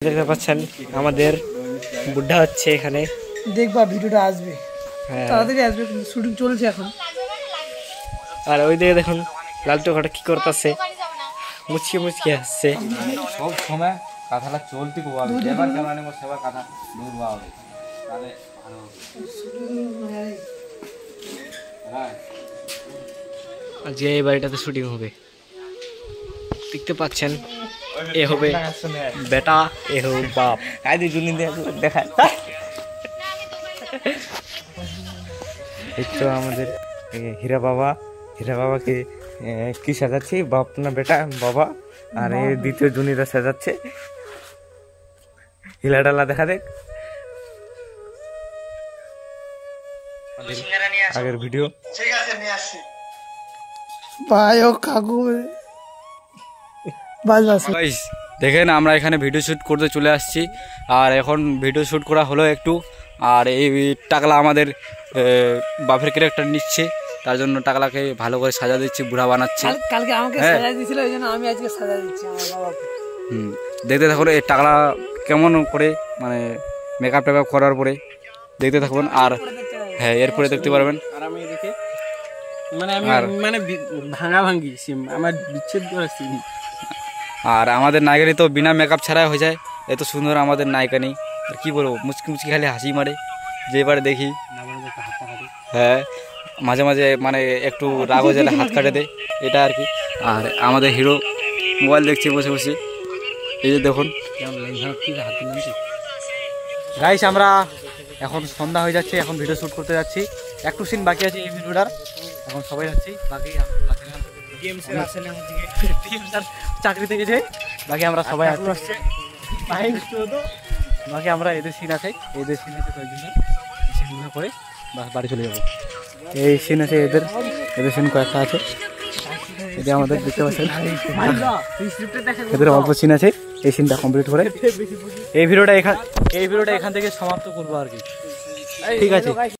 দেখতে পাচ্ছেন আমাদের বুদ্ধা হচ্ছে এখানে, দেখবা ভিডিওটা আসবে, তাড়াতাড়ি আসবে, শুটিং চলছে এখন। আর ওই দিকে দেখুন লালটু ঘাটা কি করতেছে, মুচকি মুচকি আসছে। সব সময় কথাটা চলতি কোয়াবে, এবার ক্যামেরা নেব সেবার কথা দূর হবে, তাহলে ভালো হবে। আজকে এই বাড়িটাতে শুটিং হবে, দেখতে পাচ্ছেন। এ হবে বেটা, এ হবে বাপ। কায়দি জুনি দেখা এই তো আমাদের হীরা বাবাকে কি সাজাচ্ছি, বাপ না বেটা বাবা। আর এই দ্বিতীয় জুনিরা সাজাচ্ছে, হিলা ডালা দেখা দেখ আগের ভিডিও। ভাই ও কাকু দেখেন আমরা এখানে ভিডিও শ্যুট করতে চলে আসছি, আর এখন ভিডিও শ্যুট করা হলো একটু। আর এই টাকলা আমাদের বাপের ক্যারেক্টার নিচ্ছে, তার জন্য টাকলাকে ভালো করে সাজা দিচ্ছি, বুড়া বানাচ্ছি। কালকে আমাকে সাজা দিয়েছিল, ওই জন্য আমি আজকে সাজা দিচ্ছি আমার বাবাকে। দেখতে থাকুন এই টাকলা কেমন করে মানে মেকআপ টেকআপ করার পরে দেখতে থাকুন। আর হ্যাঁ, এরপরে দেখতে পারবেন। আর আমি এদিকে মানে ভাঙা ভাঙ্গি সিম, আমার বিচ্ছেদ করা সিম। আর আমাদের নায়িকানি তো বিনা মেকআপ ছাড়াই হয়ে যায়, এত সুন্দর আমাদের নায়িকা নেই। আর কি বলবো, মুচকি মুচকি খালি হাসি মারে যেবারে দেখি। হ্যাঁ, মাঝে মাঝে মানে একটু রাগ হয়ে গেলে হাত কাটে দেয়, এটা আর কি। আর আমাদের হিরো মোবাইল দেখছে বসে বসে, এই যে দেখুন গাইস। আমরা এখন সন্ধ্যা হয়ে যাচ্ছে, এখন ভিডিও শ্যুট করতে যাচ্ছি, একটু সিন বাকি আছে এই ভিডিওটার। এখন সবাই যাচ্ছি, বাকি চাকরি থেকে যে বাকি আমরা সবাই আসছে, বাকি আমরা এদের সিন আছে, এদের সিন আছে কয়েকদিনের, সিনগুলো করে বাড়ি চলে যাবো। এই সিন আছে এদের সিন কয়েকটা আছে, এটা আমাদের দেখতে পাচ্ছেন। এদের অল্প সিন আছে, এই সিনটা কমপ্লিট করে এই ভিডিওটা এখান থেকে সমাপ্ত করবো আর কি। ঠিক আছে।